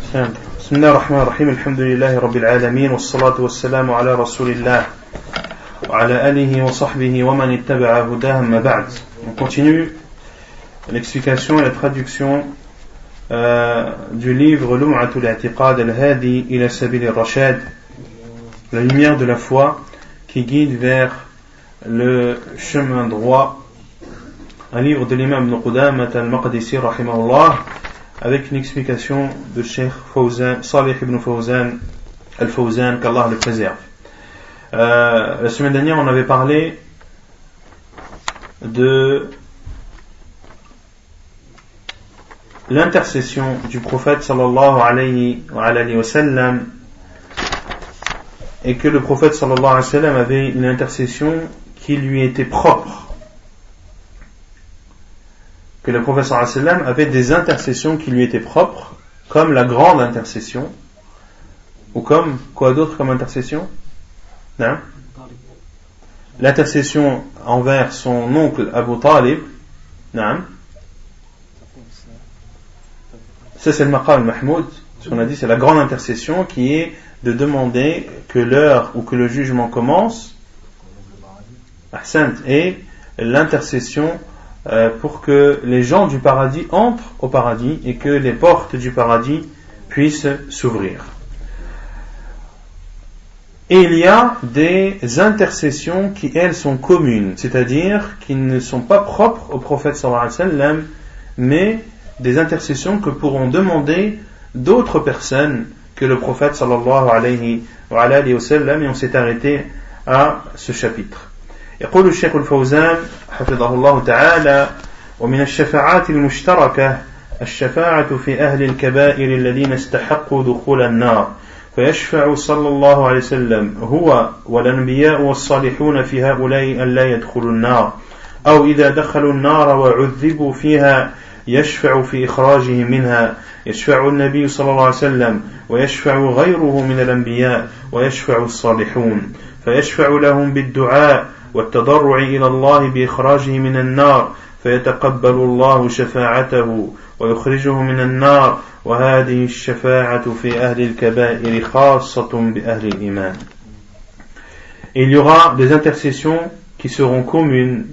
بسم الله الرحمن الرحيم الحمد لله رب العالمين والصلاة والسلام على رسول الله وعلى آله وصحبه ومن اتبع هداه أما بعد. On continue l'explication et la traduction du livre Lum'atul I'tiqad al-Hadi ila Sabil al-Rashad, la lumière de la foi qui guide vers le chemin droit, un livre de l'imam Ibn Qudamah al-Maqdisi rahimahullah, avec une explication de Cheikh Fawzan, Salih ibn Fawzan al-Fawzan, qu'Allah le préserve. La semaine dernière, on avait parlé de l'intercession du prophète sallallahu alayhi wa sallam, et que le prophète sallallahu alayhi wa sallam avait une intercession qui lui était propre. Que le prophète sallallahu alayhi wa sallam avait des intercessions qui lui étaient propres, comme la grande intercession, ou comme quoi d'autre comme intercession? Non? L'intercession envers son oncle Abu Talib. Non? Ça c'est le maqam al-mahmoud. Ce qu'on a dit, c'est la grande intercession qui est de demander que l'heure ou que le jugement commence, et l'intercession pour que les gens du paradis entrent au paradis et que les portes du paradis puissent s'ouvrir. Et il y a des intercessions qui, elles, sont communes, c'est-à-dire qui ne sont pas propres au prophète sallallahu alayhi wa sallam, mais des intercessions que pourront demander d'autres personnes que le prophète sallallahu alayhi wa sallam, et on s'est arrêté à ce chapitre. يقول الشيخ الفوزان حفظه الله تعالى: ومن الشفاعات المشتركة الشفاعة في أهل الكبائر الذين استحقوا دخول النار، فيشفع صلى الله عليه وسلم هو والأنبياء والصالحون في هؤلاء أن لا يدخلوا النار، أو إذا دخلوا النار وعذبوا فيها يشفع في إخراجهم منها، يشفع النبي صلى الله عليه وسلم ويشفع غيره من الأنبياء ويشفع الصالحون، فيشفع لهم بالدعاء والتضرع إلى الله بإخراجه من النار، فيتقبل الله شفاعته ويخرجه من النار، وهذه الشفاعة في أهل الكبائر خاصة بأهل الإيمان. Il y aura des intercessions qui seront communes,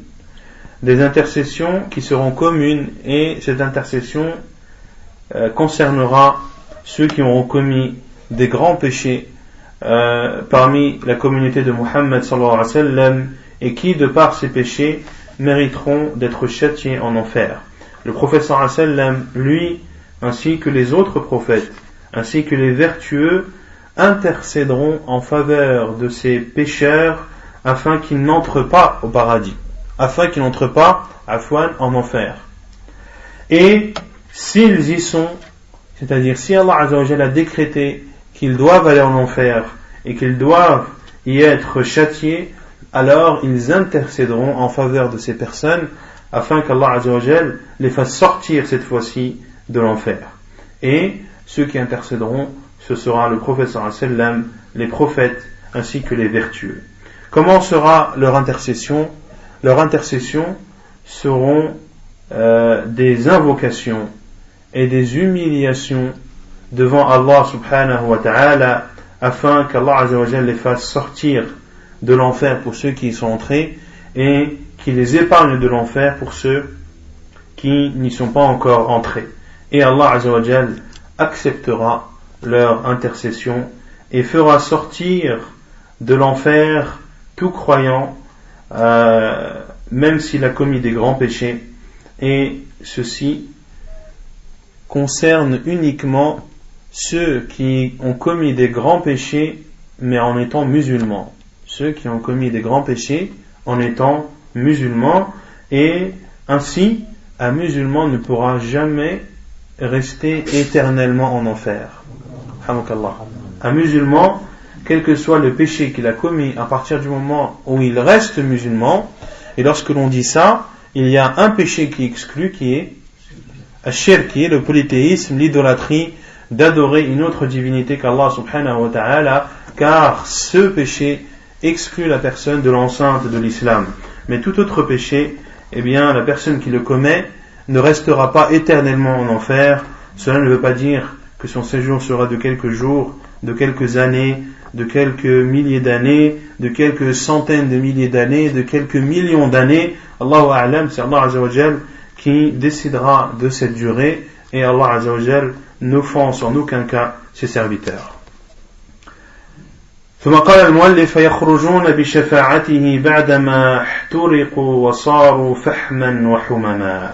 et cette intercession concernera ceux qui auront commis des grands péchés parmi la communauté de Muhammad sallallahu alayhi wa sallam, et qui, de par ces péchés, mériteront d'être châtiés en enfer. Le prophète sallallahu alayhi wa sallam, lui, ainsi que les autres prophètes, ainsi que les vertueux, intercéderont en faveur de ces pécheurs afin qu'ils n'entrent pas au paradis, afin qu'ils n'entrent pas en enfer. Et s'ils y sont, c'est-à-dire si Allah Azza wa Jalla a décrété qu'ils doivent aller en enfer et qu'ils doivent y être châtiés, alors ils intercéderont en faveur de ces personnes afin qu'Allah Azza wa Jalla les fasse sortir cette fois-ci de l'enfer. Et ceux qui intercéderont, ce sera le prophète sallallahu alayhi wa sallam, les prophètes ainsi que les vertueux. Comment sera leur intercession? Leur intercession seront des invocations et des humiliations devant Allah subhanahu wa ta'ala, afin qu'Allah Azza wa Jalla les fasse sortir de l'enfer pour ceux qui y sont entrés, et qu'il les épargne de l'enfer pour ceux qui n'y sont pas encore entrés. Et Allah Azza wa Jalla acceptera leur intercession et fera sortir de l'enfer tout croyant, même s'il a commis des grands péchés. Et ceci concerne uniquement ceux qui ont commis des grands péchés mais en étant musulmans. Ceux qui ont commis des grands péchés en étant musulmans, et ainsi un musulman ne pourra jamais rester éternellement en enfer. Un musulman, quel que soit le péché qu'il a commis, à partir du moment où il reste musulman, et lorsque l'on dit ça, il y a un péché qui exclut, qui est Ashir, qui est le polythéisme, l'idolâtrie, d'adorer une autre divinité qu'Allah subhanahu wa ta'ala, car ce péché exclut la personne de l'enceinte de l'islam. Mais tout autre péché, eh bien, la personne qui le commet ne restera pas éternellement en enfer. Cela ne veut pas dire que son séjour sera de quelques jours, de quelques années, de quelques milliers d'années, de quelques centaines de milliers d'années, de quelques millions d'années. Allahu A'lam, c'est Allah Azza wa Jal qui décidera de cette durée, et Allah Azza wa Jal n'offense en aucun cas ses serviteurs. ثم قال المؤلف فيخرجون بشفاعته بعدما احترقوا وصاروا فحما وحمما.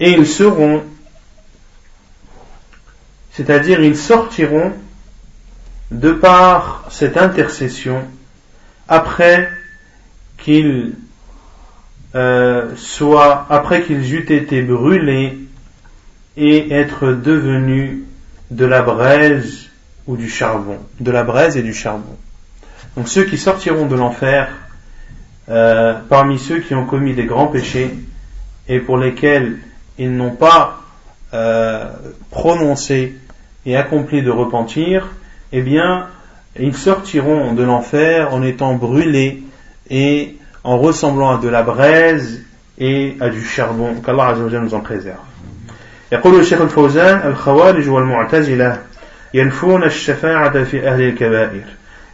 Et ils seront, c'est-à-dire ils sortiront de par cette intercession après qu'ils eussent été brûlés et être devenus de la braise ou du charbon, de la braise et du charbon. Donc ceux qui sortiront de l'enfer, parmi ceux qui ont commis des grands péchés et pour lesquels ils n'ont pas prononcé et accompli de repentir, eh bien, ils sortiront de l'enfer en étant brûlés et en ressemblant à de la braise et à du charbon. Qu'Allah Azza wa Jalla nous en préserve. يقول الشيخ الفوزان الخوارج والمعتزلة ينفون الشفاعة في أهل الكبائر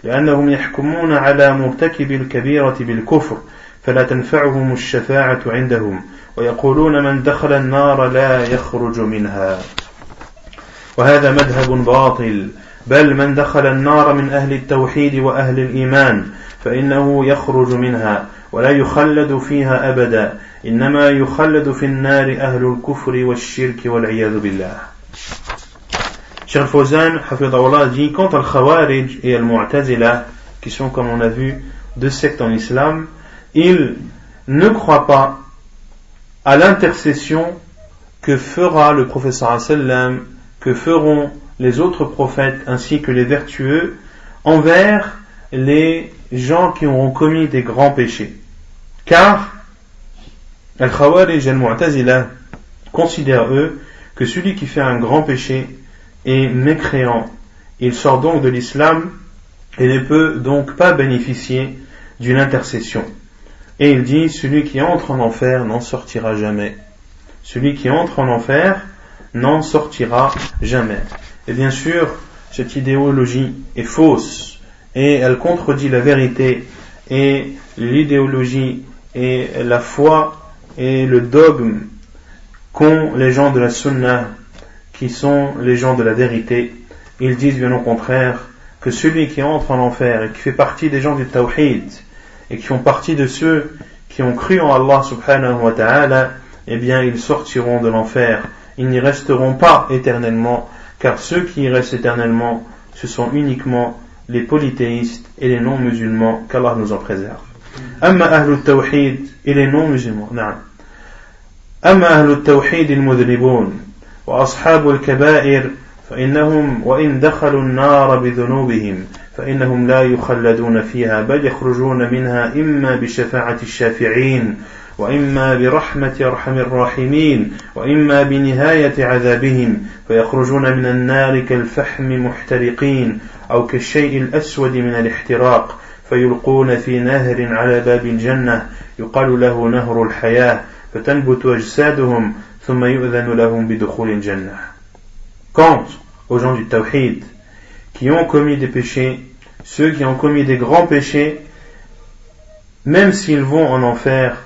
لأنهم يحكمون على مرتكب الكبيرة بالكفر فلا تنفعهم الشفاعة عندهم ويقولون من دخل النار لا يخرج منها وهذا مذهب باطل بل من دخل النار من أهل التوحيد وأهل الإيمان فإنه يخرج منها ولا يخلد فيها أبدا إنما يخلد في النار أهل الكفر والشرك والعياذ بالله. Cheikh Al-Fawzan, Hafidahullah, dit quant à Al-Khawarij et Al-Mu'tazila, qui sont, comme on a vu, deux sectes en islam, ils ne croient pas à l'intercession que fera le prophète sallallahu alayhi wa sallam, que feront les autres prophètes ainsi que les vertueux envers les gens qui auront commis des grands péchés. Car Al-Khawarij et Al-Mu'tazila considèrent eux que celui qui fait un grand péché est mécréant. Il sort donc de l'islam et ne peut donc pas bénéficier d'une intercession. Et il dit, celui qui entre en enfer n'en sortira jamais. Celui qui entre en enfer n'en sortira jamais. Et bien sûr, cette idéologie est fausse et elle contredit la vérité et l'idéologie et la foi et le dogme qu'ont les gens de la Sunna, qui sont les gens de la vérité. Ils disent bien au contraire que celui qui entre en enfer et qui fait partie des gens du Tawhid et qui font partie de ceux qui ont cru en Allah subhanahu wa ta'ala, eh bien ils sortiront de l'enfer. Ils n'y resteront pas éternellement, car ceux qui y restent éternellement, ce sont uniquement les polythéistes et les non-musulmans, qu'Allah nous en préserve. Amma ahlul tawhid et les non-musulmans, na'am. Amma ahlul tawhid al-mudhnibun wa ashabul kaba'ir فإنهم وإن دخلوا النار بذنوبهم فإنهم لا يخلدون فيها بل يخرجون منها إما بشفاعة الشافعين وإما برحمة أرحم الراحمين وإما بنهاية عذابهم فيخرجون من النار كالفحم محترقين أو كالشيء الأسود من الاحتراق فيلقون في نهر على باب الجنة يقال له نهر الحياة فتنبت أجسادهم ثم يؤذن لهم بدخول الجنة. Quant aux gens du Tawhid qui ont commis des péchés, ceux qui ont commis des grands péchés, même s'ils vont en enfer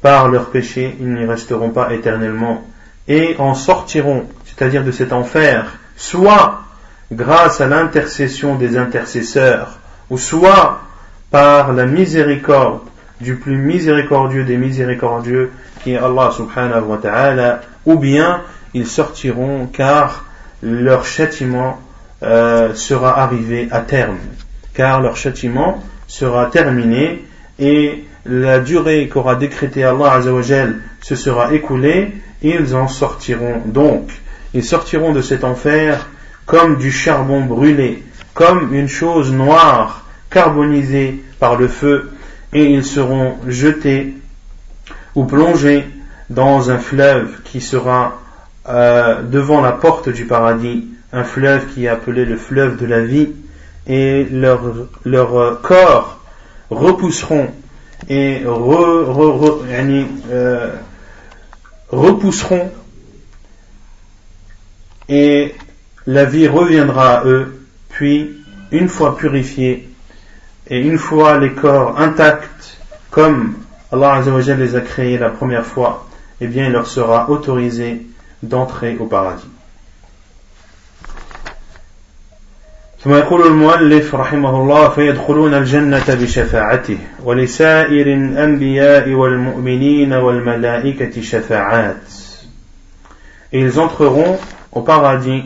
par leurs péchés, ils n'y resteront pas éternellement et en sortiront, c'est-à-dire de cet enfer, soit grâce à l'intercession des intercesseurs, ou soit par la miséricorde du plus miséricordieux des miséricordieux, qui est Allah subhanahu wa ta'ala, ou bien ils sortiront car leur châtiment sera arrivé à terme, car leur châtiment sera terminé et la durée qu'aura décrété Allah Azza wa Jal se sera écoulée, ils en sortiront donc. Ils sortiront de cet enfer comme du charbon brûlé, comme une chose noire carbonisée par le feu, et ils seront jetés ou plongés dans un fleuve qui sera devant la porte du paradis, un fleuve qui est appelé le fleuve de la vie, et leurs corps repousseront et repousseront et la vie reviendra à eux, puis une fois purifiés et une fois les corps intacts comme Allah Azza wa Jalla les a créés la première fois, eh bien il leur sera autorisé d'entrer au paradis. ثم يقول المؤلف رحمه الله فيدخلون الجنة بشفاعته ولسائر الأنبياء والمؤمنين والملائكة شفاعات. Et ils entreront au paradis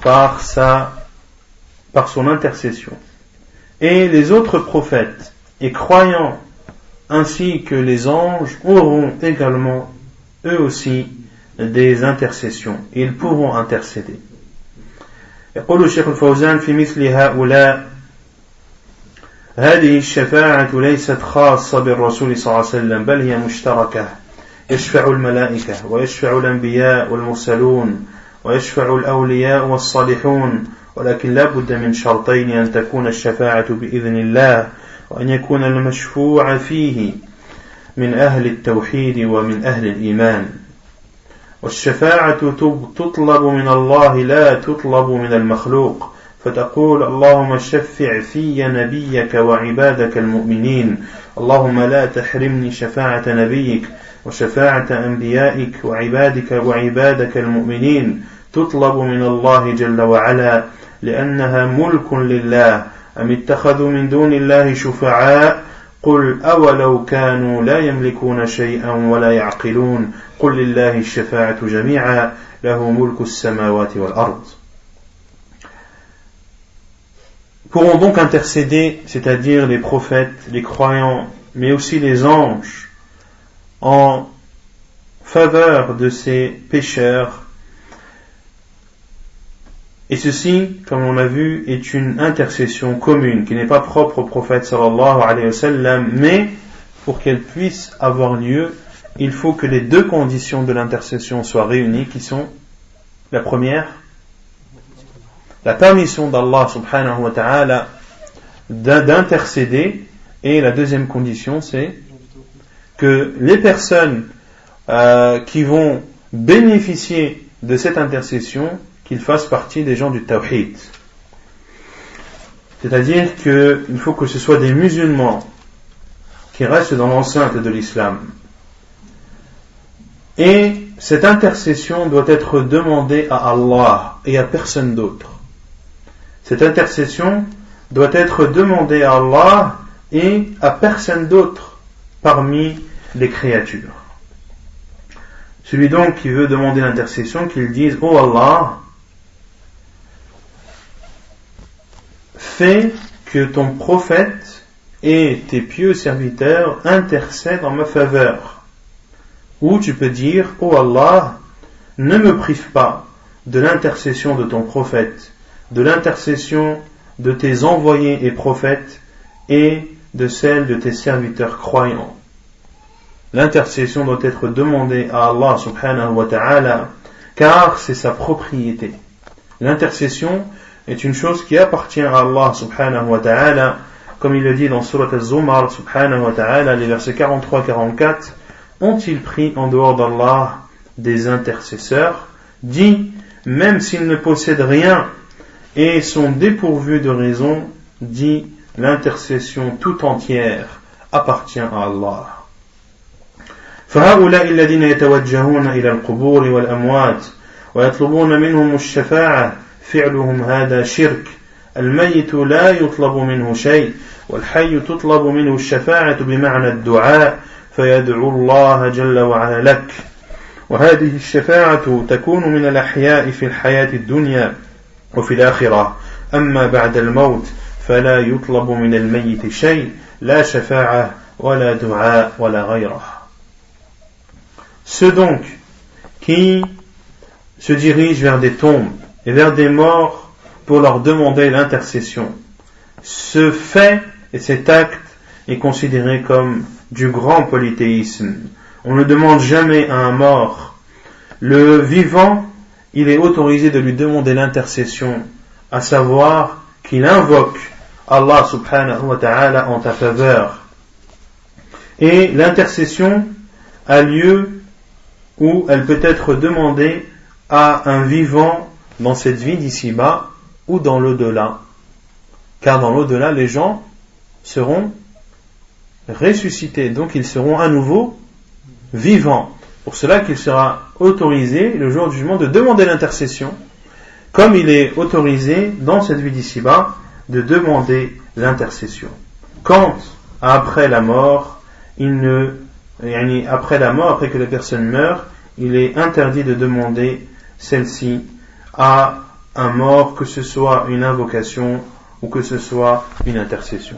par son intercession. Et les autres prophètes et croyants ainsi que les anges auront également eux aussi des intercessions. Ils pourront intercéder. يقول الشيخ الفوزان في مثل هؤلاء هذه الشفاعة ليست خاصة بالرسول صلى الله عليه وسلم بل هي مشتركة يشفع الملائكة ويشفع الأنبياء والمرسلون ويشفع الأولياء والصالحون ولكن لا بد من شرطين أن تكون الشفاعة بإذن الله وأن يكون المشفوع فيه من أهل التوحيد ومن أهل الإيمان والشفاعة تطلب من الله لا تطلب من المخلوق فتقول اللهم شفع في نبيك وعبادك المؤمنين اللهم لا تحرمني شفاعة نبيك وشفاعة أنبيائك وعبادك المؤمنين تطلب من الله جل وعلا لأنها ملك لله أم اتخذوا من دون الله شفعاء قل أولو كانوا لا يملكون شيئا ولا يعقلون قل لله الشفاعة جميعا له ملك السماوات والأرض. Pourront donc intercéder, c'est-à-dire les prophètes, les croyants, mais aussi les anges, en faveur de ces pécheurs. Et ceci, comme on l'a vu, est une intercession commune, qui n'est pas propre au prophète sallallahu alayhi wa sallam, mais pour qu'elle puisse avoir lieu, il faut que les deux conditions de l'intercession soient réunies, qui sont la première, la permission d'Allah subhanahu wa ta'ala d'intercéder, et la deuxième condition, c'est que les personnes qui vont bénéficier de cette intercession, qu'ils fassent partie des gens du tawhid. C'est-à-dire qu'il faut que ce soit des musulmans qui restent dans l'enceinte de l'islam. Et cette intercession doit être demandée à Allah et à personne d'autre. Cette intercession doit être demandée à Allah et à personne d'autre parmi les créatures. Celui donc qui veut demander l'intercession, qu'il dise: Oh Allah, fais que ton prophète et tes pieux serviteurs intercèdent en ma faveur. Ou tu peux dire: Oh Allah, ne me prive pas de l'intercession de ton prophète, de l'intercession de tes envoyés et prophètes et de celle de tes serviteurs croyants. L'intercession doit être demandée à Allah subhanahu wa ta'ala, car c'est sa propriété. L'intercession est une chose qui appartient à Allah subhanahu wa ta'ala, comme il le dit dans Surat Az-Zumar subhanahu wa ta'ala, les versets 43-44, ont-ils pris en dehors d'Allah des intercesseurs? Dit, même s'ils ne possèdent rien et sont dépourvus de raison, dit, l'intercession tout entière appartient à Allah. فهؤلاء الذين يتوجهون إلى القبور والأموات ويطلبون منهم الشفاعة فعلهم هذا شرك. الميت لا يطلب منه شيء والحي تطلب منه الشفاعة بمعنى الدعاء فيدعو الله جل وعلا لك وهذه الشفاعة تكون من الأحياء في الحياة الدنيا وفي الآخرة أما بعد الموت فلا يطلب من الميت شيء لا شفاعة ولا دعاء ولا غيره. Ceux donc qui se dirigent vers des tombes et vers des morts pour leur demander l'intercession, ce fait et cet acte est considéré comme du grand polythéisme. On ne demande jamais à un mort. Le vivant, il est autorisé de lui demander l'intercession, à savoir qu'il invoque Allah subhanahu wa ta'ala en ta faveur. Et l'intercession a lieu où elle peut être demandée à un vivant dans cette vie d'ici-bas ou dans l'au-delà. Car dans l'au-delà, les gens seront ressuscités, donc ils seront à nouveau vivants. Pour cela qu'il sera autorisé le jour du jugement de demander l'intercession, comme il est autorisé dans cette vie d'ici-bas de demander l'intercession. Quant à après la mort, après que la personne meurt, il est interdit de demander celle-ci à un mort, que ce soit une invocation ou que ce soit une intercession.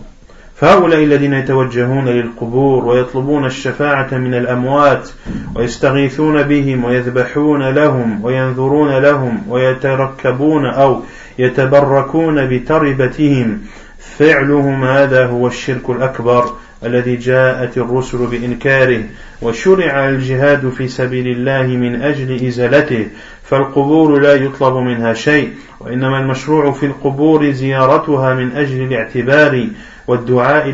فهؤلاء الذين يتوجهون للقبور ويطلبون الشفاعة من الأموات ويستغيثون بهم ويذبحون لهم وينذرون لهم ويتركبون أو يتبركون بتربتهم فعلهم هذا هو الشرك الأكبر الذي جاءت الرسل بإنكاره وشرع الجهاد في سبيل الله من أجل إزالته فالقبور لا يطلب منها شيء وإنما المشروع في القبور زيارتها من أجل الاعتبار والدعاء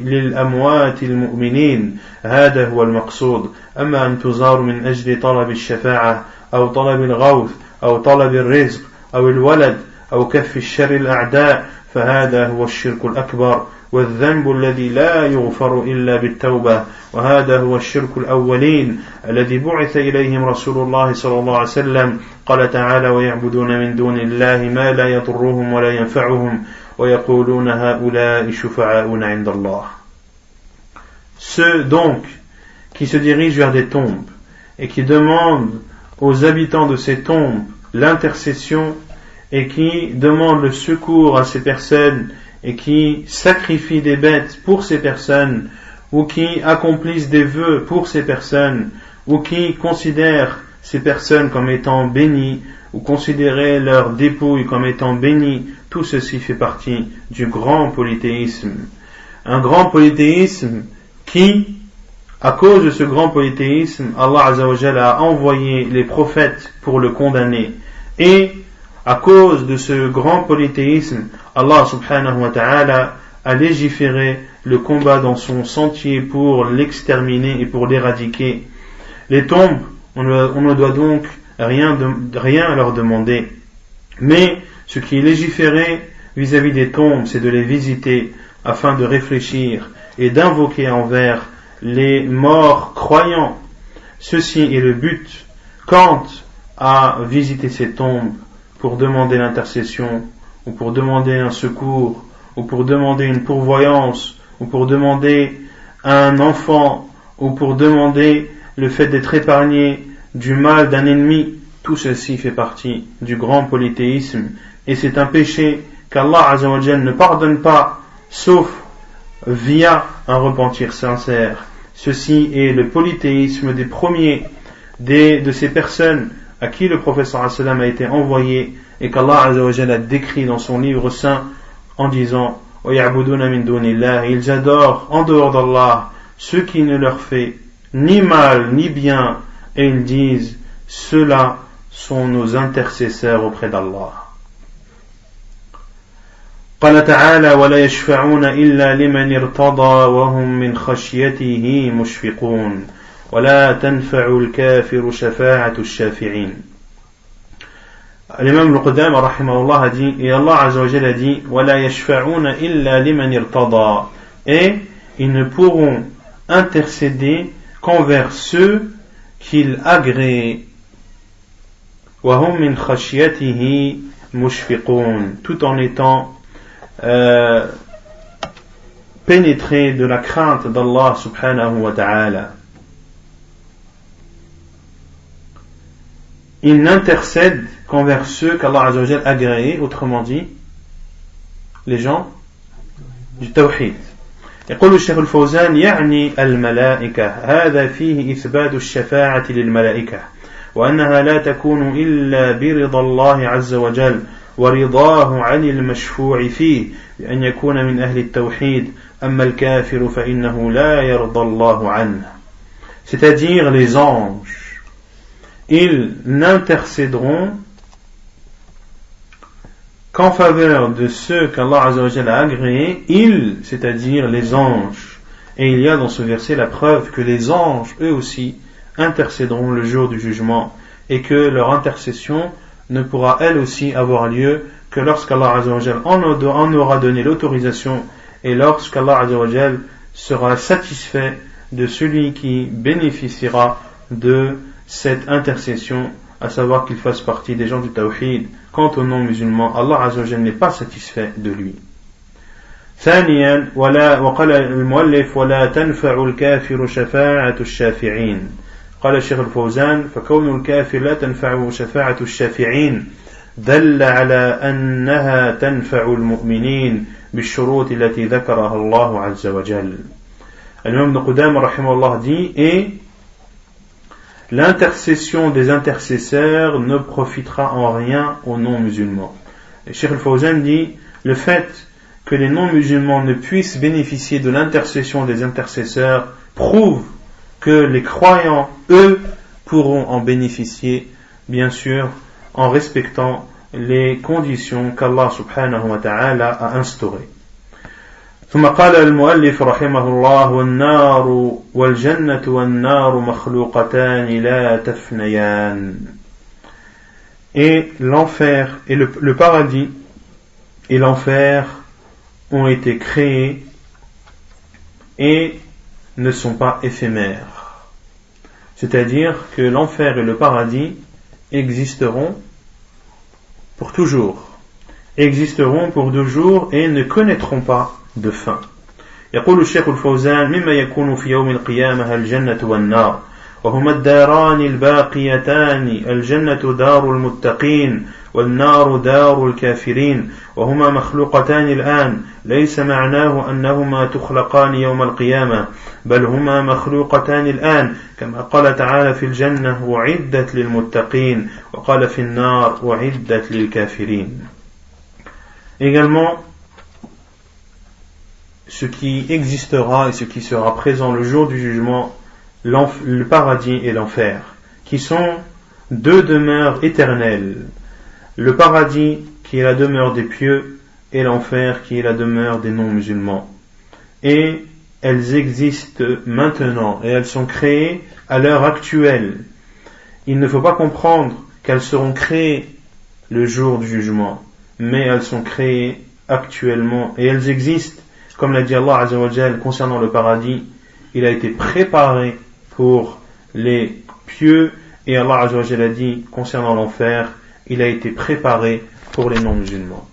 للأموات المؤمنين هذا هو المقصود أما أن تزار من أجل طلب الشفاعة أو طلب الغوث أو طلب الرزق أو الولد أو كف الشر الأعداء فهذا هو الشرك الأكبر والذنب الذي لا يغفر إلا بالتوبة وهذا هو الشرك الأولين الذي بعث إليهم رسول الله صلى الله عليه وسلم قال تعالى ويعبدون من دون الله ما لا يضرهم ولا ينفعهم ويقولون هؤلاء شفعاؤنا عند الله. Ceux donc qui se dirigent vers des tombes et qui demandent aux habitants de ces tombes l'intercession et qui demandent le secours à ces personnes et qui sacrifient des bêtes pour ces personnes ou qui accomplissent des vœux pour ces personnes ou qui considèrent ces personnes comme étant bénies ou considérer leur dépouille comme étant bénie, tout ceci fait partie du grand polythéisme. Un grand polythéisme qui, à cause de ce grand polythéisme, Allah Azza wa Jalla a envoyé les prophètes pour le condamner. Et à cause de ce grand polythéisme, Allah subhanahu wa ta'ala a légiféré le combat dans son sentier pour l'exterminer et pour l'éradiquer. Les tombes, on ne doit donc rien leur demander. Mais ce qui est légiféré vis-à-vis des tombes, c'est de les visiter afin de réfléchir et d'invoquer envers les morts croyants. Ceci est le but. Quant à visiter ces tombes pour demander l'intercession, ou pour demander un secours, ou pour demander une pourvoyance, ou pour demander un enfant, ou pour demander le fait d'être épargné du mal d'un ennemi, tout ceci fait partie du grand polythéisme, et c'est un péché qu'Allah Azza wa Jalla ne pardonne pas, sauf via un repentir sincère. Ceci est le polythéisme des premiers, de ces personnes à qui le prophète sallallahu alayhi wa sallam a été envoyé, et qu'Allah Azza wa Jalla décrit dans son livre saint en disant وَيَعْبُدُونَ مِن دُونِ اللَّهِ, ils adorent en dehors d'Allah ce qui ne leur fait ni mal ni bien, et ils disent ceux-là sont nos intercesseurs auprès d'Allah. قال تعالى ولا يشفعون إلا لمن ارتضى وهم من خشيته مشفقون ولا تنفع الكافر شفاعة الشافعين. L'imam al-Qudam rahimahullah a dit, et Allah Azza wa Jalla a dit ولا يشفعون إلا لمن ارتضى, et ils ne pourront intercéder qu'envers ceux qu'il agrée, وهم من خشيته مشفقون, tout en étant pénétré de la crainte d'Allah subhanahu wa ta'ala. Il n'intercède qu'envers ceux qu'Allah Azza wa Jalla a agréés, autrement dit les gens du tawhid. يقول الشيخ الفوزان يعني الملائكة هذا فيه إثبات الشفاعة للملائكة وأنها لا تكون إلا برضا الله عز وجل ورضاه عن المشفوع فيه بأن يكون من أهل التوحيد أما الكافر فإنه لا يرضى الله عنه. C'est-à-dire les anges, ils n'intercéderont qu'en faveur de ceux qu'Allah Azza wa Jalla a agréés, ils, c'est-à-dire les anges. Et il y a dans ce verset la preuve que les anges, eux aussi, intercéderont le jour du jugement, et que leur intercession ne pourra elle aussi avoir lieu que lorsqu'Allah Azza wa Jal en aura donné l'autorisation et lorsqu'Allah Azza wa Jal sera satisfait de celui qui bénéficiera de cette intercession, à savoir qu'il fasse partie des gens du Tawhid. Quant aux non-musulmans, Allah Azza wa Jal n'est pas satisfait de lui. ثانيا وقال المؤلف ولا تنفع الكافر شفاعة الشافعين. قال الشيخ الفوزان فكون الكافر لا تنفعه شفاعة الشافعين دل على أنها تنفع المؤمنين بالشروط التي ذكرها الله عز وجل. L'imam Ibn Qudama rahimahullah dit, et l'intercession des intercesseurs ne profitera en rien aux non-musulmans. Et Cheikh al-Fawzan dit, le fait que les non-musulmans ne puissent bénéficier de l'intercession des intercesseurs prouve que les croyants, eux, pourront en bénéficier, bien sûr, en respectant les conditions qu'Allah subhanahu wa ta'ala a instaurées. ثم قال المؤلف رحمه الله والنار والجنة والنار مخلوقتان لا تفنيان. Et l'enfer et le paradis et l'enfer ont été créés et ne sont pas éphémères. C'est-à-dire que l'enfer et le paradis existeront pour toujours et ne connaîtront pas de fin. يقول الشيخ الفوزان مما يكون في يوم القيامة الجنة والنار وهما الداران الباقيتان الجنة دار المتقين والنار دار الكافرين وهما مخلوقتان الآن ليس معناه أنهما تخلقان يوم القيامة بل هما مخلوقتان الآن كما قال تعالى في الجنة أعدت للمتقين وقال في النار أعدت للكافرين. Également, ce qui existera et ce qui sera présent le jour du jugement, le paradis et l'enfer, qui sont deux demeures éternelles. Le paradis qui est la demeure des pieux et l'enfer qui est la demeure des non-musulmans. Et elles existent maintenant et elles sont créées à l'heure actuelle. Il ne faut pas comprendre qu'elles seront créées le jour du jugement, mais elles sont créées actuellement et elles existent. Comme l'a dit Allah Azza wa Jal concernant le paradis, il a été préparé pour les pieux, et Allah Azza wa Jal a dit concernant l'enfer, il a été préparé pour les non-musulmans.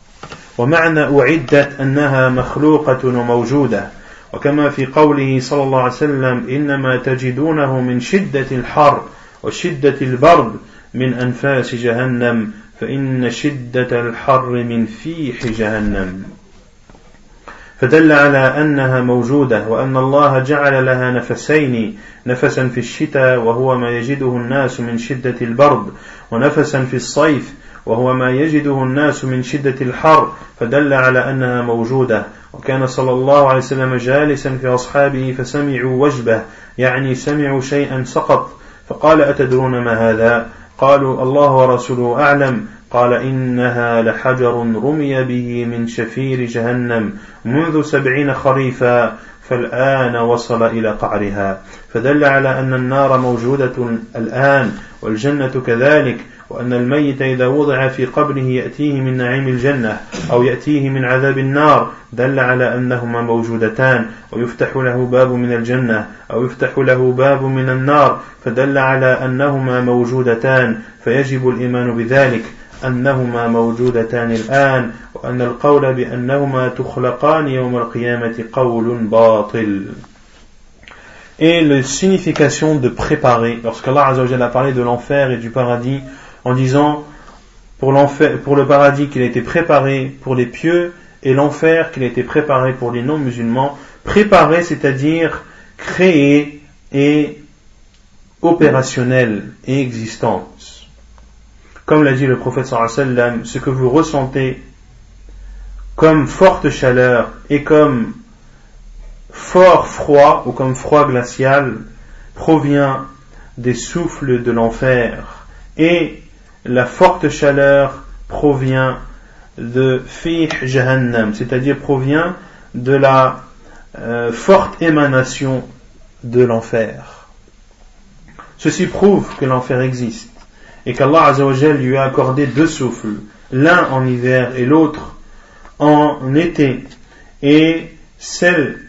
ومعنى أعدت أنها مخلوقة وموجودة وكما في قوله صلى الله عليه وسلم إنما تجدونه من شدة الحر وشدة البرد من أنفاس جهنم فإن شدة الحر من فيح جهنم. فدل على أنها موجودة وأن الله جعل لها نفسين نفسا في الشتاء وهو ما يجده الناس من شدة البرد ونفسا في الصيف وهو ما يجده الناس من شدة الحر فدل على أنها موجودة. وكان صلى الله عليه وسلم جالسا في أصحابه فسمعوا وجبه يعني سمعوا شيئا سقط فقال أتدرون ما هذا؟ قالوا الله ورسوله أعلم قال إنها لحجر رمي به من شفير جهنم منذ 70 خريفا فالآن وصل إلى قعرها. فدل على أن النار موجودة الآن والجنة كذلك وأن الميت إذا وضع في قبره يأتيه من نعيم الجنة أو يأتيه من عذاب النار دل على أنهما موجودتان ويفتح له باب من الجنة أو يفتح له باب من النار فدل على أنهما موجودتان فيجب الإيمان بذلك أنهما موجودتان الآن وأن القول بأنهما تخلقان يوم القيامة قول باطل. Et la signification de préparer, lorsqu'Allah Azza wa Jalla a parlé de l'enfer et du paradis en disant pour le paradis qu'il a été préparé pour les pieux et l'enfer qu'il a été préparé pour les non-musulmans, préparé c'est-à-dire créé et opérationnel et existante. Comme l'a dit le prophète sallallahu alayhi wa sallam, ce que vous ressentez comme forte chaleur et comme fort froid ou comme froid glacial provient des souffles de l'enfer et la forte chaleur provient de Fih Jahannam, c'est-à-dire provient de la forte émanation de l'enfer. Ceci prouve que l'enfer existe et qu'Allah Azza wa Jal lui a accordé 2 souffles, l'un en hiver et l'autre en été, et celle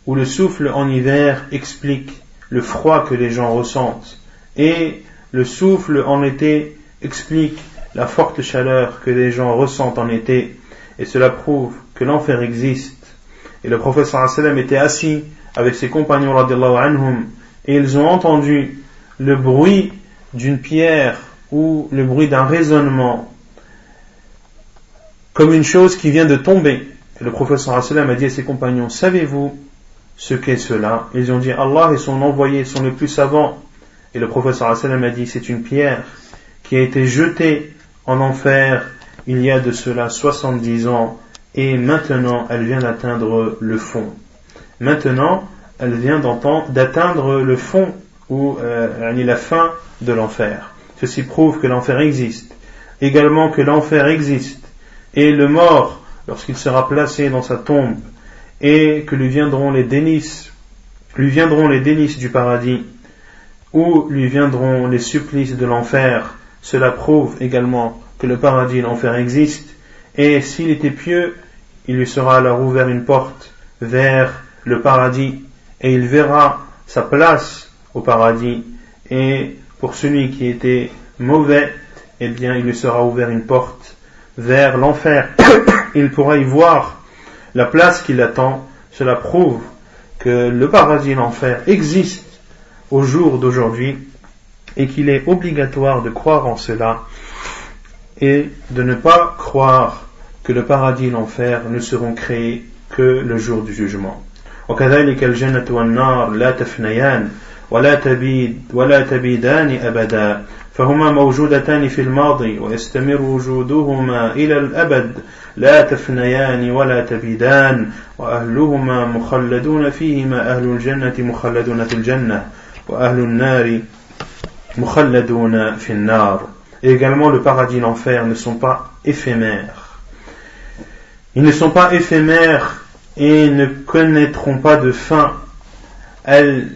où le souffle en hiver explique le froid que les gens ressentent, et le souffle en été explique la forte chaleur que les gens ressentent en été, et cela prouve que l'enfer existe. Et le prophète sallallahu alayhi wa sallam était assis avec ses compagnons radiallahu anhum, et ils ont entendu le bruit d'une pierre ou le bruit d'un résonnement comme une chose qui vient de tomber. Et le prophète sallallahu alayhi wa sallam a dit à ses compagnons: savez-vous ce qu'est cela? Ils ont dit: Allah et son envoyé sont les plus savants. Et le prophète sallallahu alayhi wa sallam a dit: c'est une pierre qui a été jetée en enfer il y a de cela 70 ans, et maintenant elle vient d'atteindre le fond. Maintenant elle vient d'atteindre le fond, ou la fin de l'enfer. Ceci prouve que l'enfer existe, également que l'enfer existe, et le mort, lorsqu'il sera placé dans sa tombe, et que lui viendront les délices du paradis, ou lui viendront les supplices de l'enfer, cela prouve également que le paradis et l'enfer existent, et s'il était pieux, il lui sera alors ouvert une porte vers le paradis, et il verra sa place au paradis, et pour celui qui était mauvais, eh bien il lui sera ouvert une porte vers l'enfer. Il pourra y voir la place qui l'attend. Cela prouve que le paradis et l'enfer existent au jour d'aujourd'hui, et qu'il est obligatoire de croire en cela et de ne pas croire que le paradis et l'enfer ne seront créés que le jour du jugement. وكذلك الجنة والنار لا تفنيان ولا تبيدان أبدا فهما موجودتان في الماضي ويستمر وجودهما إلى الأبد لا تفنيان ولا تبيدان وأهلهما مخلدون فيهما أهل الجنة مخلدون في الجنة وأهل النار مخلدون في النار. Et également le paradis et l'enfer ne sont pas éphémères. Ils ne sont pas éphémères et ne connaîtront pas de fin.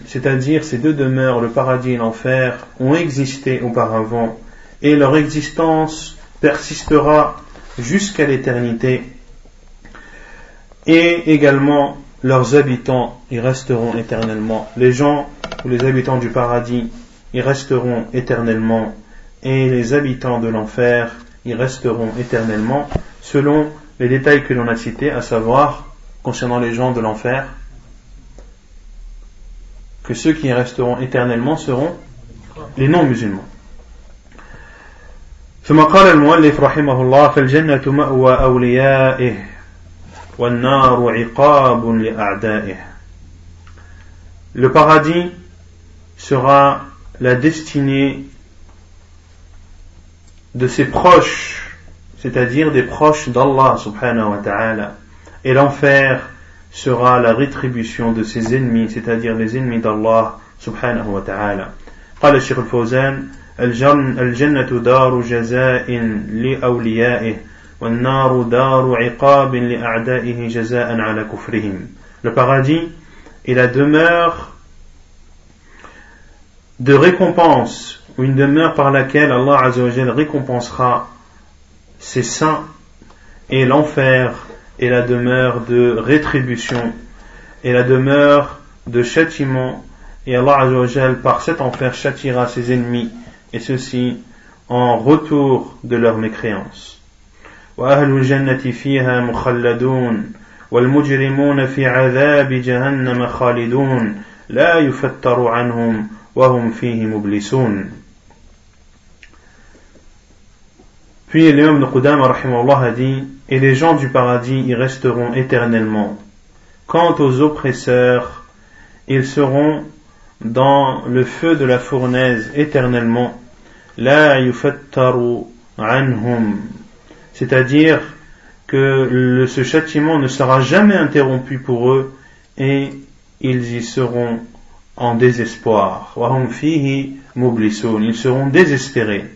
C'est-à-dire ces 2 demeures, le paradis et l'enfer, ont existé auparavant, et leur existence persistera jusqu'à l'éternité, et également leurs habitants y resteront éternellement. Les gens ou les habitants du paradis y resteront éternellement, et les habitants de l'enfer y resteront éternellement, selon les détails que l'on a cités, à savoir, concernant les gens de l'enfer, que ceux qui y resteront éternellement seront les non-musulmans. ثم قال المؤلف رحمه الله فالجنة مأوى أوليائه والنار عقاب لأعدائه. Le paradis sera la destinée de ses proches, c'est-à-dire des proches d'Allah subhanahu wa ta'ala, et l'enfer sera la rétribution de ses ennemis, c'est-à-dire les ennemis d'Allah subhanahu wa ta'ala. قال الشيخ الفوزان الجنة دار جزاء لأوليائه والنار دار عقاب لأعدائه جزاء على كفرهم. Le paradis est la demeure de récompense, ou une demeure par laquelle Allah Azza wa Jal récompensera ses saints, et l'enfer est la demeure de rétribution et la demeure de châtiment, et Allah Azza wa Jal par cet enfer châtiera ses ennemis, et ceci en retour de leur mécréance. وأهل الجنة فيها مخلدون والمجرمون في عذاب جهنم خالدون لا يفتر عنهم وهم فيه مبلسون. Puis l'imam Ibn Qudama rahimahullah a dit: et les gens du paradis y resteront éternellement. Quant aux oppresseurs, ils seront dans le feu de la fournaise éternellement. La yufattaru anhum, c'est-à-dire que ce châtiment ne sera jamais interrompu pour eux, et ils y seront en désespoir. Wa hum fihi mublisun, ils seront désespérés.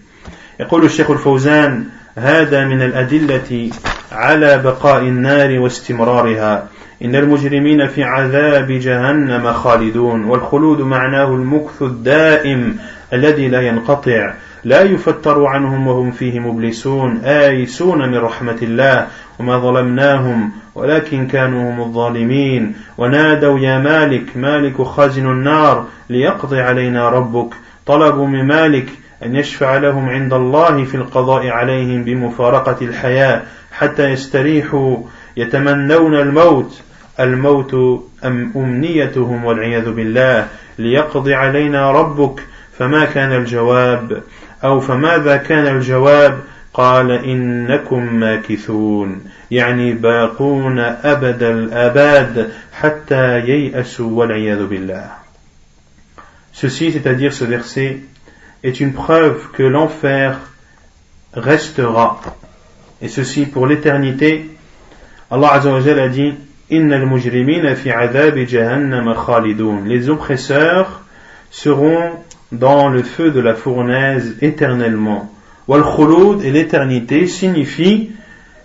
يقول الشيخ الفوزان هذا من الأدلة على بقاء النار واستمرارها إن المجرمين في عذاب جهنم خالدون والخلود معناه المكث الدائم الذي لا ينقطع لا يفتر عنهم وهم فيه مبلسون آيسون من رحمة الله وما ظلمناهم ولكن كانوا هم الظالمين ونادوا يا مالك مالك خازن النار ليقضي علينا ربك طلبوا من مالك أن يشفع لهم عند الله في القضاء عليهم بمفارقة الحياة حتى يستريحوا يتمنون الموت أمنيتهم والعياذ بالله ليقضي علينا ربك فما كان الجواب أو فماذا كان الجواب قال إنكم ماكثون يعني باقون أبد الآباد حتى ييأسوا والعياذ بالله. Ceci, c'est-à-dire ce verset, est une preuve que l'enfer restera, et ceci pour l'éternité. Allah Azza wa Jalla a dit Innal mujrimina fi adhab jahannam khalidun. Les oppresseurs seront dans le feu de la fournaise éternellement. Wal khulud, et l'éternité signifie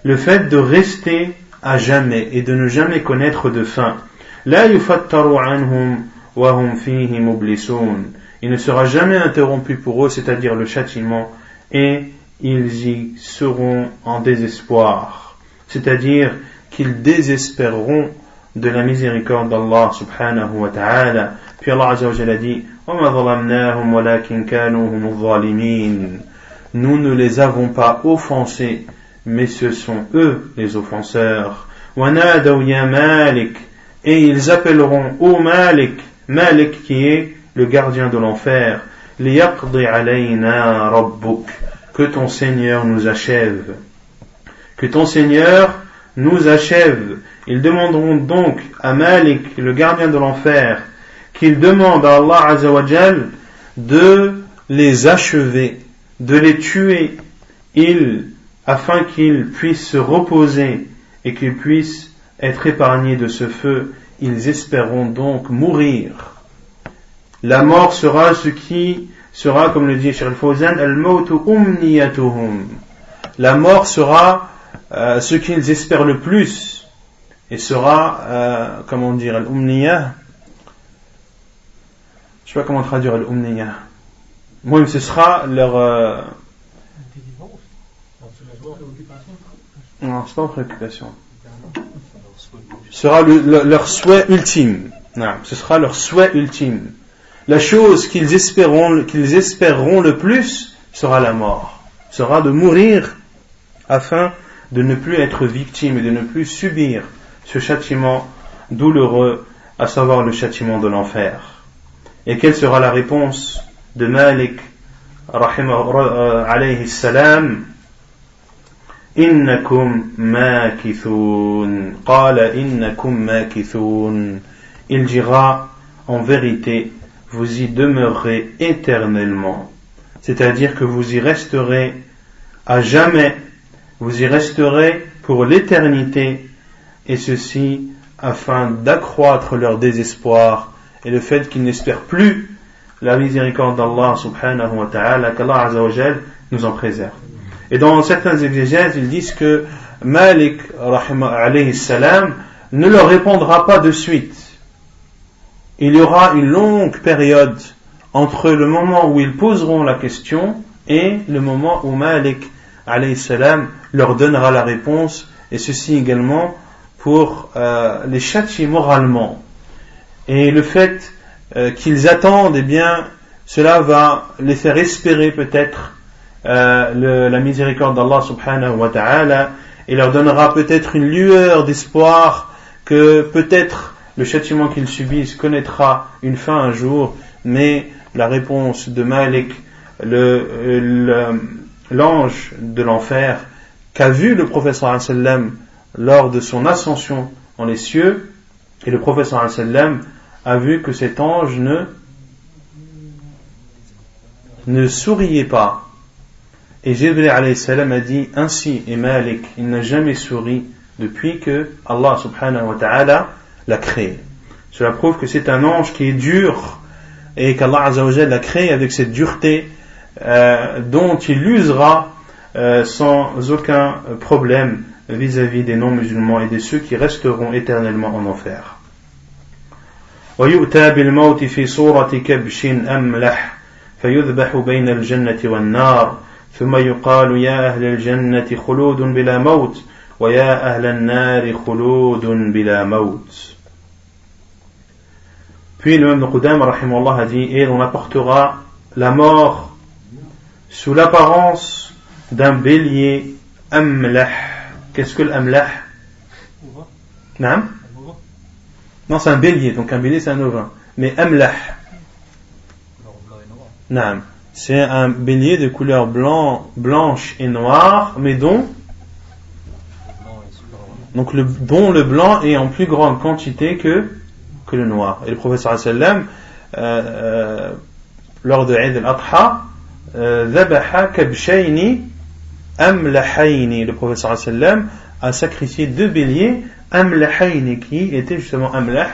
le fait de rester à jamais et de ne jamais connaître de fin. La yufattaru anhum wa hum fihi mublisun. Il ne sera jamais interrompu pour eux, c'est-à-dire le châtiment, et ils y seront en désespoir. C'est-à-dire qu'ils désespéreront de la miséricorde d'Allah subhanahu wa ta'ala. Puis Allah Azza wa Jalla dit وَمَا ظَلَمْنَاهُمْ وَلَكِنْ كَانُوا هُمُ الظَّالِمِينَ. Nous ne les avons pas offensés, mais ce sont eux les offenseurs. وَنَادَوْا يَا مَالِكْ. Et ils appelleront ô Malik, Malik qui est le gardien de l'enfer, لِيَقْضِ عَلَيْنَا رَبُّكَ. Que ton Seigneur nous achève. Que ton Seigneur nous achève. Ils demanderont donc à Malik, le gardien de l'enfer, qu'il demande à Allah Azza wa Jal de les achever, de les tuer, afin qu'ils puissent se reposer et qu'ils puissent être épargnés de ce feu. Ils espéreront donc mourir. La mort sera ce qui sera, comme le dit Cheikh Al-Fawzan, al-mawtu umniyatuhum. La mort sera ce qu'ils espèrent le plus, et sera, comment dire, al-umniyah. Je sais pas comment traduire al-umniyah. Moi, ce sera leur non, c'est pas une préoccupation. Ce sera leur souhait ultime. Non, ce sera leur souhait ultime. La chose qu'ils espéreront le plus sera la mort. Sera de mourir afin de ne plus être victime et de ne plus subir ce châtiment douloureux, à savoir le châtiment de l'enfer. Et quelle sera la réponse de Malik alayhi salam? Innakum makithun. Qala innakum makithun. Il dira en vérité, vous y demeurerez éternellement. C'est-à-dire que vous y resterez à jamais, vous y resterez pour l'éternité, et ceci afin d'accroître leur désespoir et le fait qu'ils n'espèrent plus la miséricorde d'Allah subhanahu wa ta'ala, qu'Allah Azza wa Jal nous en préserve. Et dans certains exégèses, ils disent que Malik alayhi salam ne leur répondra pas de suite. Il y aura une longue période entre le moment où ils poseront la question et le moment où Malik alayhi salam leur donnera la réponse, et ceci également pour les châtier moralement. Et le fait qu'ils attendent, eh bien, cela va les faire espérer peut-être la miséricorde d'Allah subhanahu wa ta'ala, et leur donnera peut-être une lueur d'espoir que peut-être le châtiment qu'ils subissent connaîtra une fin un jour. Mais la réponse de Malik, l'ange de l'enfer, qu'a vu le prophète sallallahu alayhi wa sallam lors de son ascension dans les cieux, et le prophète sallallahu alayhi wa sallam a vu que cet ange ne souriait pas. Et Jibril alayhi salam a dit ainsi, et Malik, il n'a jamais souri depuis que Allah subhanahu wa ta'ala l'a créé. Cela prouve que c'est un ange qui est dur, et qu'Allah azza wa jalla l'a créé avec cette dureté dont il usera sans aucun problème vis-à-vis des non-musulmans et de ceux qui resteront éternellement en enfer. ويؤتى بالموت في صورة كبش أملح فيذبح بين الجنة والنار ثم يقال يا أهل الجنة خلود بلا موت ويا أهل النار خلود بلا موت. Puis le même Qudama rahimahullah a dit, et on apportera la mort sous l'apparence d'un bélier amlah. Qu'est-ce que l'amlah? Non, c'est un bélier, donc un bélier c'est un ovin. Mais amlah, c'est un bélier de couleur blanche et noire, mais dont le blanc est en plus grande quantité que le noir. Et le prophète sallallahu alayhi wa sallam, lors de Eid al-Adha, dhabaha kabshayni amlahayni. Le prophète sallallahu alayhi wa sallam a sacrifié 2 béliers amlahayni, qui étaient justement amlah,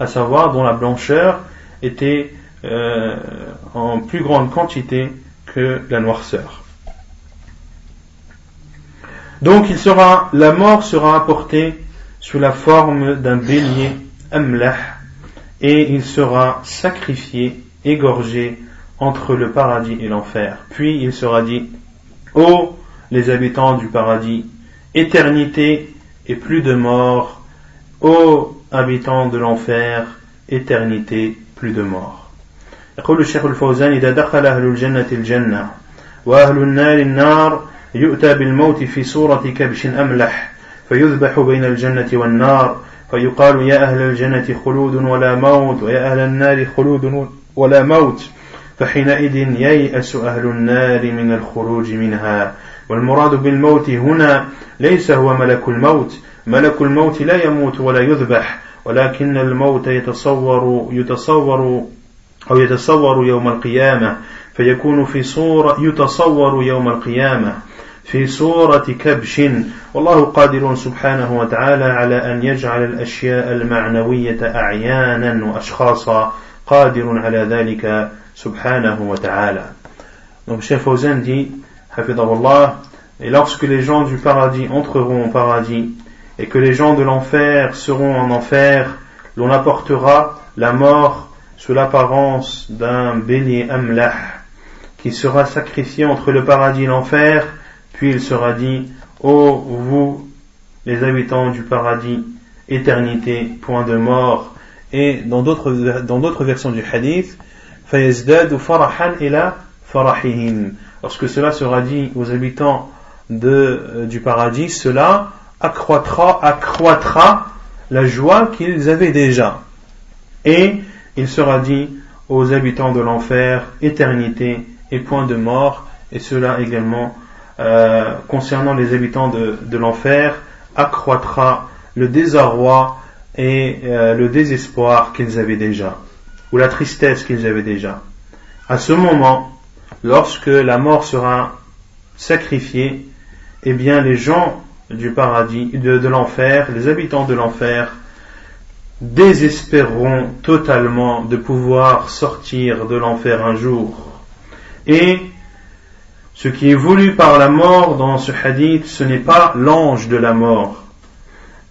à savoir dont la blancheur était en plus grande quantité que la noirceur. Donc la mort sera apportée sous la forme d'un bélier amlah, et il sera sacrifié, égorgé entre le paradis et l'enfer. Puis il sera dit: ô les habitants du paradis, éternité et plus de mort. Ô habitants de l'enfer, éternité, plus de mort. يقول الشيخ الفوزان: إذا دخل أهل الجنة الجنة وأهل النار النار يؤتى بالموت في صورة كبش أملح فيذبح بين الجنة والنار فيقال يا أهل الجنة خلود ولا موت ويا أهل النار خلود ولا موت فحينئذ ييأس أهل النار من الخروج منها. والمراد بالموت هنا ليس هو ملك الموت. ملك الموت لا يموت ولا يذبح، ولكن الموت يتصور يوم القيامة، فيكون يتصور يوم القيامة في صورة كبش، والله قادر سبحانه وتعالى على أن يجعل الأشياء المعنوية أعيانا وأشخاصا، قادر على ذلك سبحانه وتعالى. Donc Cheikh Fawzan dit, hafidahullah, et lorsque les gens du paradis entreront au paradis et que les gens de l'enfer seront en enfer, l'on apportera la mort sous l'apparence d'un bélier amlah qui sera sacrifié entre le paradis et l'enfer. Puis il sera dit: ô vous les habitants du paradis, éternité, point de mort. Et dans d'autres versions du hadith, fayazdadu farahan ila farahihim. Lorsque cela sera dit aux habitants du paradis, cela accroîtra la joie qu'ils avaient déjà. Et il sera dit aux habitants de l'enfer, éternité et point de mort. Et cela également, concernant les habitants de l'enfer, accroîtra le désarroi et le désespoir qu'ils avaient déjà, ou la tristesse qu'ils avaient déjà. À ce moment, lorsque la mort sera sacrifiée, eh bien les gens du paradis, de l'enfer, les habitants de l'enfer, désespéreront totalement de pouvoir sortir de l'enfer un jour. Et ce qui est voulu par la mort dans ce hadith, ce n'est pas l'ange de la mort.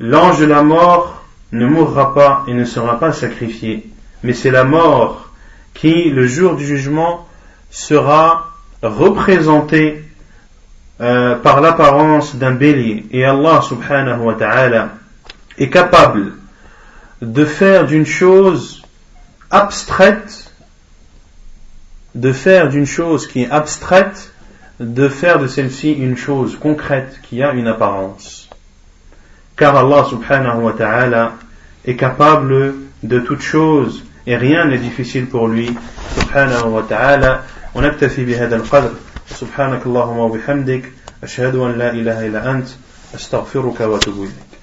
L'ange de la mort ne mourra pas et ne sera pas sacrifié, mais c'est la mort qui, le jour du jugement, sera représentée par l'apparence d'un bélier. Et Allah subhanahu wa ta'ala est capable de faire d'une chose abstraite, de faire d'une chose qui est abstraite, de faire de celle-ci une chose concrète qui a une apparence. Car Allah subhanahu wa ta'ala est capable de toute chose et rien n'est difficile pour lui subhanahu wa ta'ala. ونكتفي بهذا القدر. سبحانك اللهم وبحمدك أشهد أن لا إله إلا أنت أستغفرك وأتوب إليك.